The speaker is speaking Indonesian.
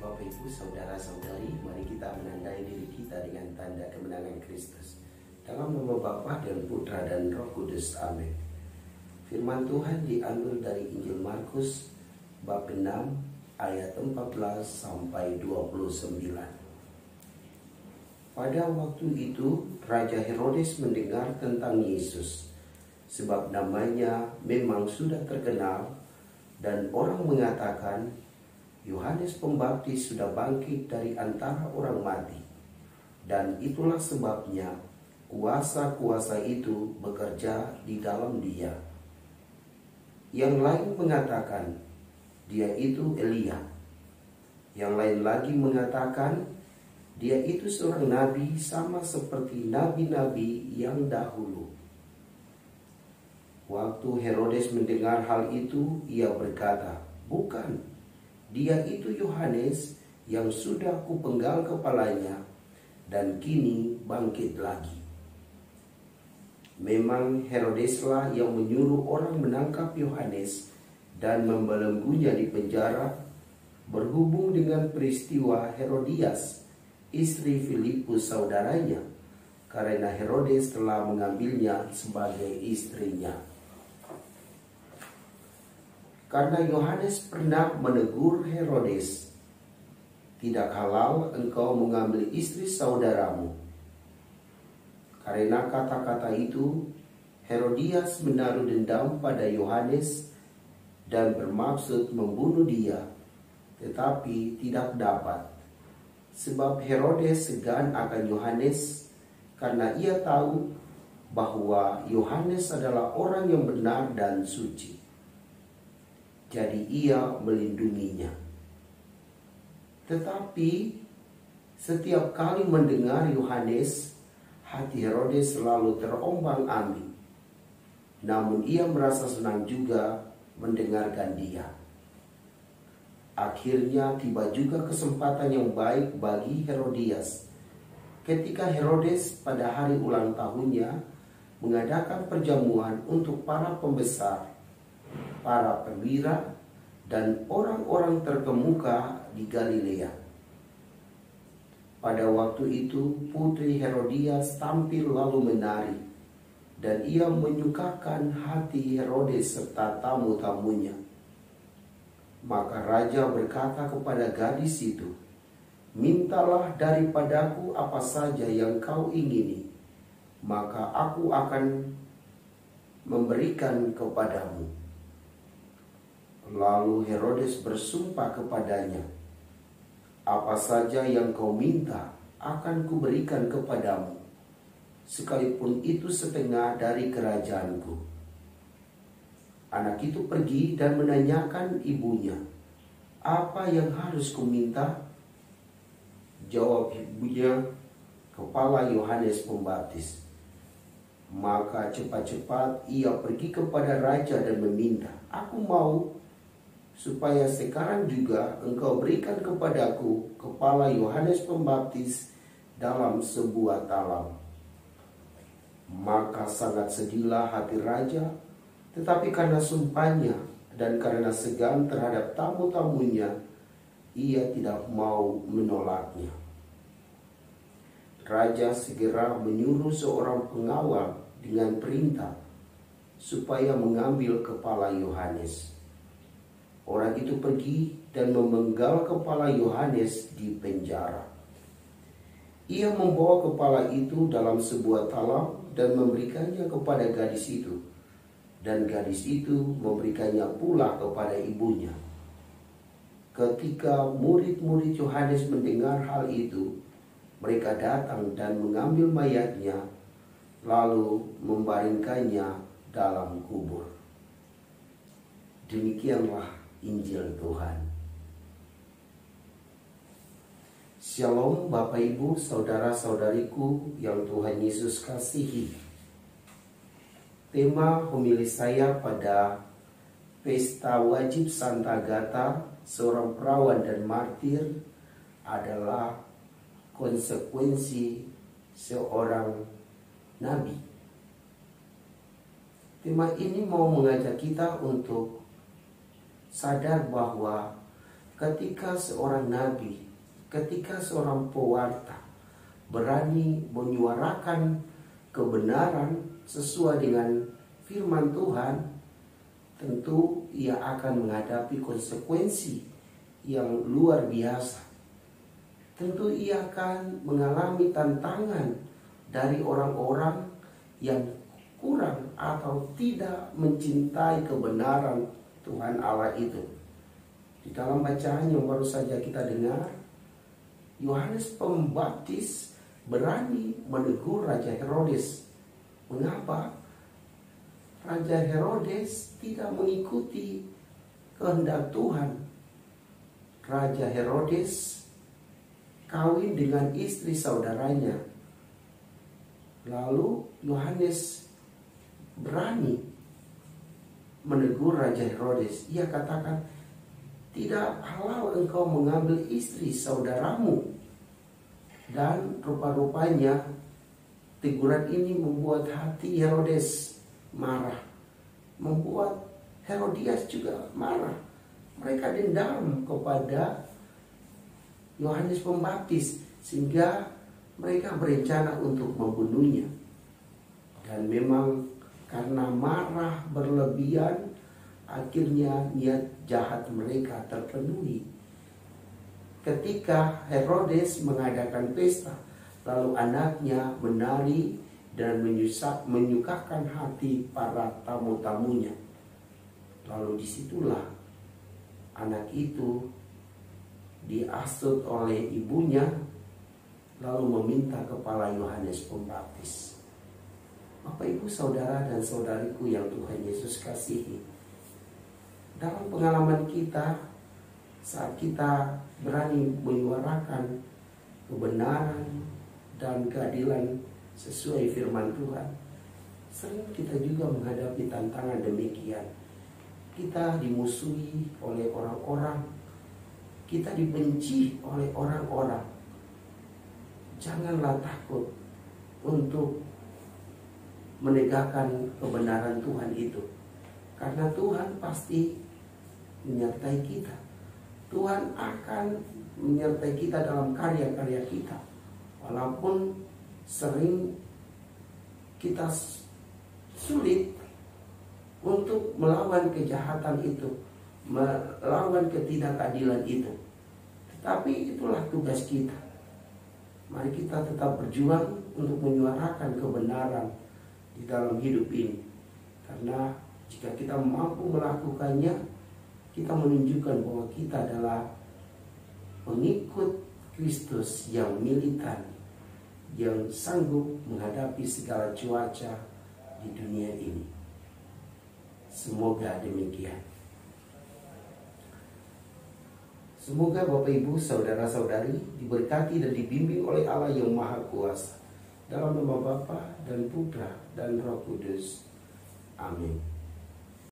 Bapak Ibu, saudara-saudari, mari kita menandai diri kita dengan tanda kemenangan Kristus. Dalam nama Bapa dan Putra dan Roh Kudus. Amin. Firman Tuhan diambil dari Injil Markus bab 6 ayat 14 sampai 29. Pada waktu itu Raja Herodes mendengar tentang Yesus, sebab namanya memang sudah terkenal, dan orang mengatakan Yohanes Pembaptis sudah bangkit dari antara orang mati, dan itulah sebabnya kuasa-kuasa itu bekerja di dalam dia. Yang lain mengatakan dia itu Elia. Yang lain lagi mengatakan dia itu seorang nabi, sama seperti nabi-nabi yang dahulu. Waktu Herodes mendengar hal itu, ia berkata, "Bukan, dia itu Yohanes yang sudah kupenggal kepalanya dan kini bangkit lagi." Memang Herodeslah yang menyuruh orang menangkap Yohanes dan membelenggunya di penjara, berhubung dengan peristiwa Herodias, istri Filipus saudaranya, karena Herodes telah mengambilnya sebagai istrinya. Karena Yohanes pernah menegur Herodes, "Tidak halal engkau mengambil istri saudaramu." Karena kata-kata itu, Herodias menaruh dendam pada Yohanes dan bermaksud membunuh dia, tetapi tidak dapat, sebab Herodes segan akan Yohanes karena ia tahu bahwa Yohanes adalah orang yang benar dan suci. Jadi ia melindunginya. Tetapi setiap kali mendengar Yohanes, hati Herodes selalu terombang-ambing. Namun ia merasa senang juga mendengarkan dia. Akhirnya tiba juga kesempatan yang baik bagi Herodias, ketika Herodes pada hari ulang tahunnya mengadakan perjamuan untuk para pembesar, para perwira, dan orang-orang terkemuka di Galilea. Pada waktu itu putri Herodias tampil lalu menari, dan ia menyukakan hati Herodes serta tamu-tamunya. Maka raja berkata kepada gadis itu, "Mintalah daripadaku apa saja yang kau ingini, maka aku akan memberikan kepadamu." Lalu Herodes bersumpah kepadanya, "Apa saja yang kau minta akan kuberikan kepadamu, sekalipun itu setengah dari kerajaanku." Anak itu pergi dan menanyakan ibunya, "Apa yang harus kuminta?" Jawab ibunya, "Kepala Yohanes Pembaptis." Maka cepat-cepat ia pergi kepada raja dan meminta, "Aku mau supaya sekarang juga engkau berikan kepadaku kepala Yohanes Pembaptis dalam sebuah talam." Maka sangat sedihlah hati raja, tetapi karena sumpahnya dan karena segan terhadap tamu-tamunya, ia tidak mau menolaknya. Raja segera menyuruh seorang pengawal dengan perintah supaya mengambil kepala Yohanes. Orang itu pergi dan memenggal kepala Yohanes di penjara. Ia membawa kepala itu dalam sebuah talam dan memberikannya kepada gadis itu, dan gadis itu memberikannya pula kepada ibunya. Ketika murid-murid Yohanes mendengar hal itu, mereka datang dan mengambil mayatnya, lalu membaringkannya dalam kubur. Demikianlah Injil Tuhan. Shalom Bapak Ibu, saudara-saudariku yang Tuhan Yesus kasihi. Tema homili saya pada Pesta Wajib Santa Agatha, seorang perawan dan martir, adalah konsekuensi seorang nabi. Tema ini mau mengajak kita untuk sadar bahwa ketika seorang nabi, ketika seorang pewarta berani menyuarakan kebenaran sesuai dengan firman Tuhan, tentu ia akan menghadapi konsekuensi yang luar biasa. Tentu ia akan mengalami tantangan dari orang-orang yang kurang atau tidak mencintai kebenaran Tuhan Allah itu. Di dalam bacaan yang baru saja kita dengar, Yohanes Pembaptis berani menegur Raja Herodes. Mengapa? Raja Herodes tidak mengikuti kehendak Tuhan. Raja Herodes kawin dengan istri saudaranya. Lalu Yohanes berani menegur Raja Herodes. Ia katakan, tidak halal engkau mengambil istri saudaramu. Dan rupa-rupanya teguran ini membuat hati Herodes marah, membuat Herodias juga marah. Mereka dendam kepada Yohanes Pembaptis sehingga mereka berencana untuk membunuhnya. Dan memang karena marah berlebihan, akhirnya niat jahat mereka terpenuhi. Ketika Herodes mengadakan pesta, lalu anaknya menari dan menyukakan hati para tamu-tamunya. Lalu disitulah anak itu diasuh oleh ibunya, lalu meminta kepala Yohanes Pembaptis. Bapak, Ibu, saudara dan saudariku yang Tuhan Yesus kasihi, dalam pengalaman kita, saat kita berani menyuarakan kebenaran dan keadilan sesuai firman Tuhan, sering kita juga menghadapi tantangan demikian. Kita dimusuhi oleh orang-orang, kita dibenci oleh orang-orang. Janganlah takut untuk menegakkan kebenaran Tuhan itu, karena Tuhan pasti menyertai kita. Tuhan akan menyertai kita dalam karya-karya kita, walaupun sering kita sulit untuk melawan kejahatan itu, melawan ketidakadilan itu. Tetapi itulah tugas kita. Mari kita tetap berjuang untuk menyuarakan kebenaran di dalam hidup ini. Karena jika kita mampu melakukannya, kita menunjukkan bahwa kita adalah pengikut Kristus yang militan, yang sanggup menghadapi segala cuaca di dunia ini. Semoga demikian. Semoga Bapak, Ibu, saudara-saudari diberkati dan dibimbing oleh Allah yang Maha Kuasa. Dalam nama Bapa dan Putra dan Roh Kudus. Amin.